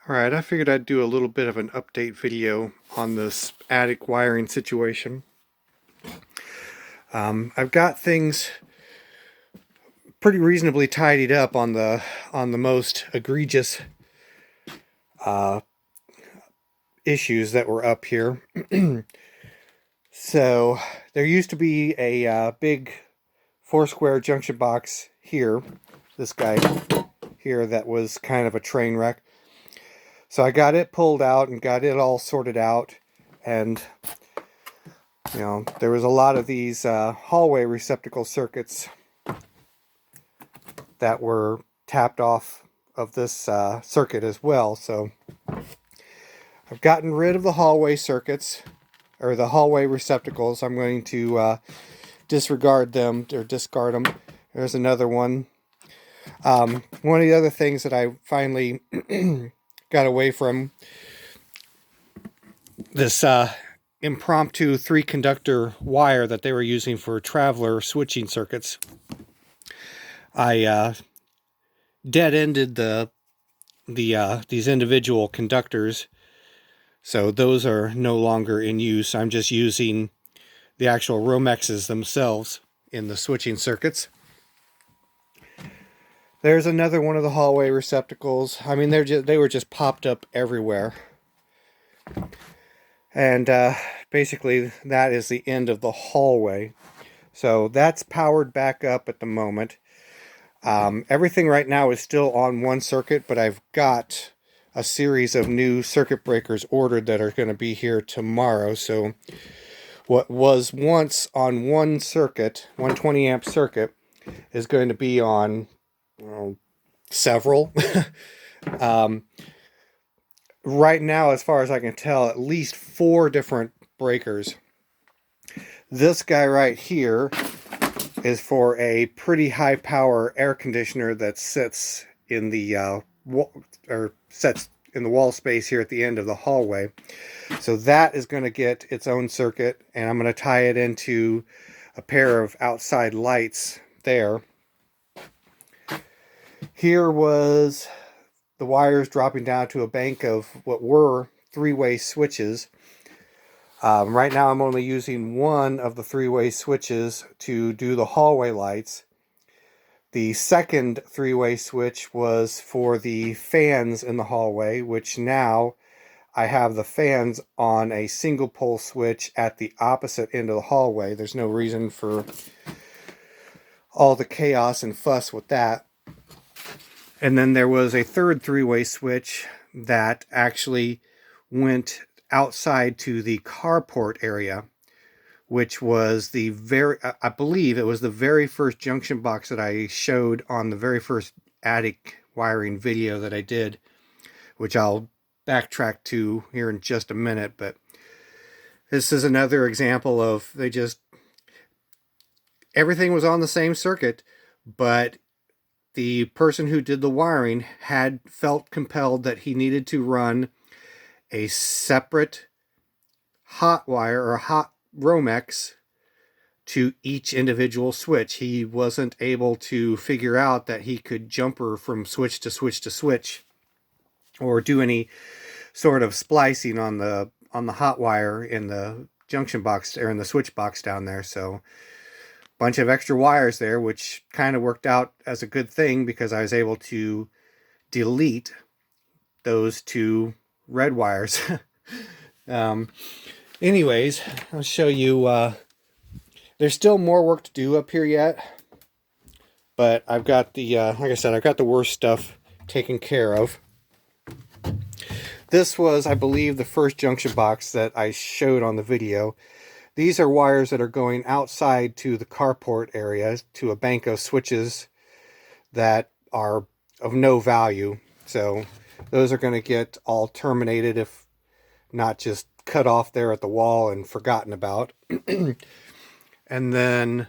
Alright, I figured I'd do a little bit of an update video on this attic wiring situation. I've got things pretty reasonably tidied up on the most egregious issues that were up here. So there used to be a big 4-square junction box here, this guy here, that was kind of a train wreck. So I got it pulled out and got it all sorted out, and there was a lot of these hallway receptacle circuits that were tapped off of this circuit as well. So I've gotten rid of the hallway circuits, or the hallway receptacles. I'm going to disregard them, or discard them. There's another one. One of the other things that I finally got away from, this impromptu 3-conductor wire that they were using for traveler switching circuits. I dead-ended these individual conductors, so those are no longer in use. I'm just using the actual Romexes themselves in the switching circuits. There's another one of the hallway receptacles. I mean, they were just popped up everywhere. And basically that is the end of the hallway. So that's powered back up at the moment. Everything right now is still on one circuit, but I've got a series of new circuit breakers ordered that are going to be here tomorrow. So what was once on one circuit, 120 amp circuit, is going to be on several. Right now, as far as I can tell, at least 4 different breakers. This guy right here is for a pretty high power air conditioner that sits in the wall space here at the end of the hallway. So that is going to get its own circuit, and I'm going to tie it into a pair of outside lights there. Here was the wires dropping down to a bank of what were 3-way switches. Right now I'm only using one of the 3-way switches to do the hallway lights. The second 3-way switch was for the fans in the hallway, which now I have the fans on a single pole switch at the opposite end of the hallway. There's no reason for all the chaos and fuss with that. And then there was a third 3-way switch that actually went outside to the carport area, which was I believe it was the very first junction box that I showed on the very first attic wiring video that I did, which I'll backtrack to here in just a minute. But this is another example of everything was on the same circuit, but the person who did the wiring had felt compelled that he needed to run a separate hot wire or hot Romex to each individual switch. He wasn't able to figure out that he could jumper from switch to switch to switch, or do any sort of splicing on the hot wire in the junction box, or in the switch box down there. So bunch of extra wires there, which kind of worked out as a good thing because I was able to delete those 2 red wires. Anyways, I'll show you. There's still more work to do up here yet, but I've got the like I said, I've got the worst stuff taken care of. This was, I believe, the first junction box that I showed on the video. These are wires that are going outside to the carport area, to a bank of switches that are of no value. So those are going to get all terminated, if not just cut off there at the wall and forgotten about. And then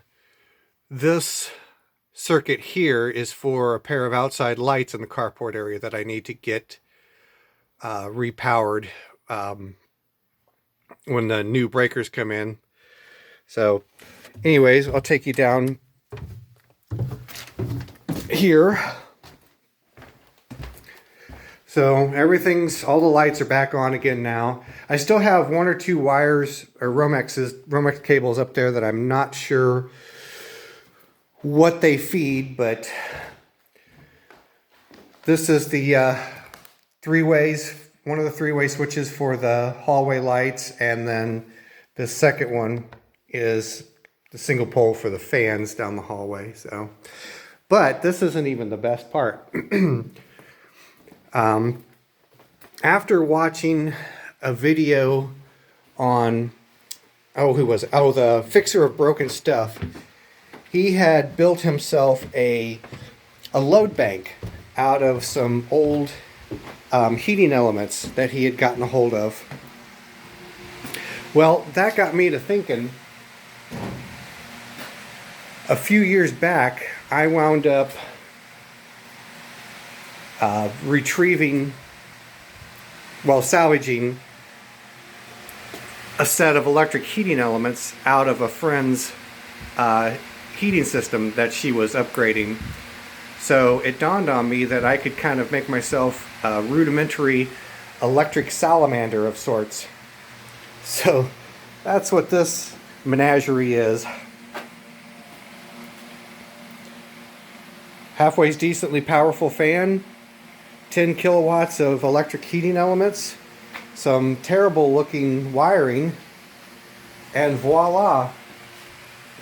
this circuit here is for a pair of outside lights in the carport area that I need to get repowered when the new breakers come in. So anyways, I'll take you down here. So all the lights are back on again now. I still have one or two wires or Romex cables up there that I'm not sure what they feed, but this is the one of the three-way switches for the hallway lights, and then the second one is the single pole for the fans down the hallway. So, but this isn't even the best part. After watching a video on, who was it? Oh, the Fixer of Broken Stuff. He had built himself a load bank out of some old heating elements that he had gotten a hold of. Well, that got me to thinking. A few years back, I wound up salvaging a set of electric heating elements out of a friend's heating system that she was upgrading. So it dawned on me that I could kind of make myself a rudimentary electric salamander of sorts. So that's what this menagerie is. Halfway's decently powerful fan, 10 kilowatts of electric heating elements, some terrible looking wiring, and voila,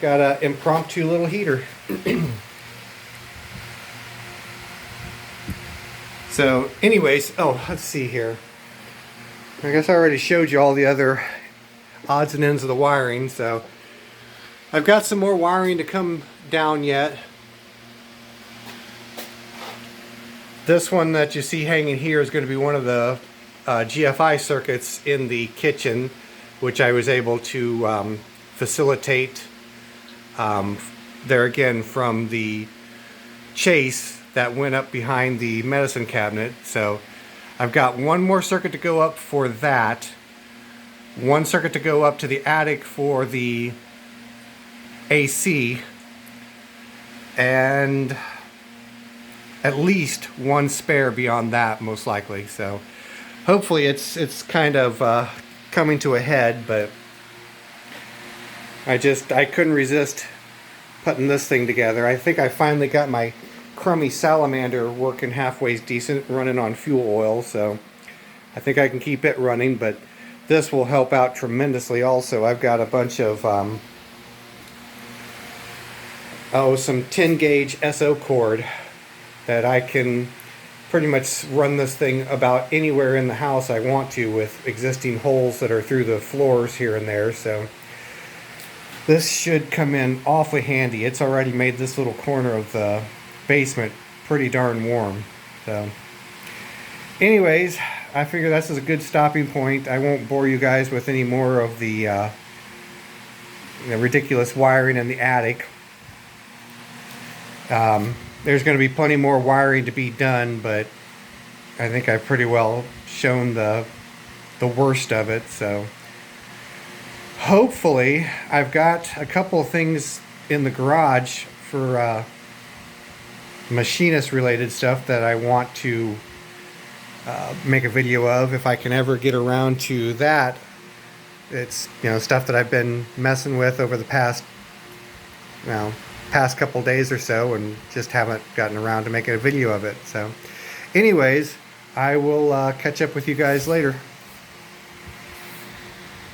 got an impromptu little heater. So anyways, let's see here. I guess I already showed you all the other odds and ends of the wiring, so I've got some more wiring to come down yet. This one that you see hanging here is going to be one of the GFI circuits in the kitchen, which I was able to facilitate there again from the chase that went up behind the medicine cabinet. So I've got one more circuit to go up for that, one circuit to go up to the attic for the AC, and at least one spare beyond that, most likely. So hopefully it's kind of coming to a head, but I couldn't resist putting this thing together. I think I finally got my crummy salamander working halfway decent, running on fuel oil, so I think I can keep it running, but this will help out tremendously also. I've got a bunch of some 10 gauge SO cord that I can pretty much run this thing about anywhere in the house I want to, with existing holes that are through the floors here and there. So this should come in awfully handy. It's already made this little corner of the basement pretty darn warm. So anyways, I figure this is a good stopping point. I won't bore you guys with any more of the ridiculous wiring in the attic. There's going to be plenty more wiring to be done, but I think I've pretty well shown the worst of it. So hopefully I've got a couple of things in the garage for machinist related stuff that I want to make a video of, if I can ever get around to that. It's stuff that I've been messing with over the past couple days or so, and just haven't gotten around to making a video of it. So anyways, I will catch up with you guys later.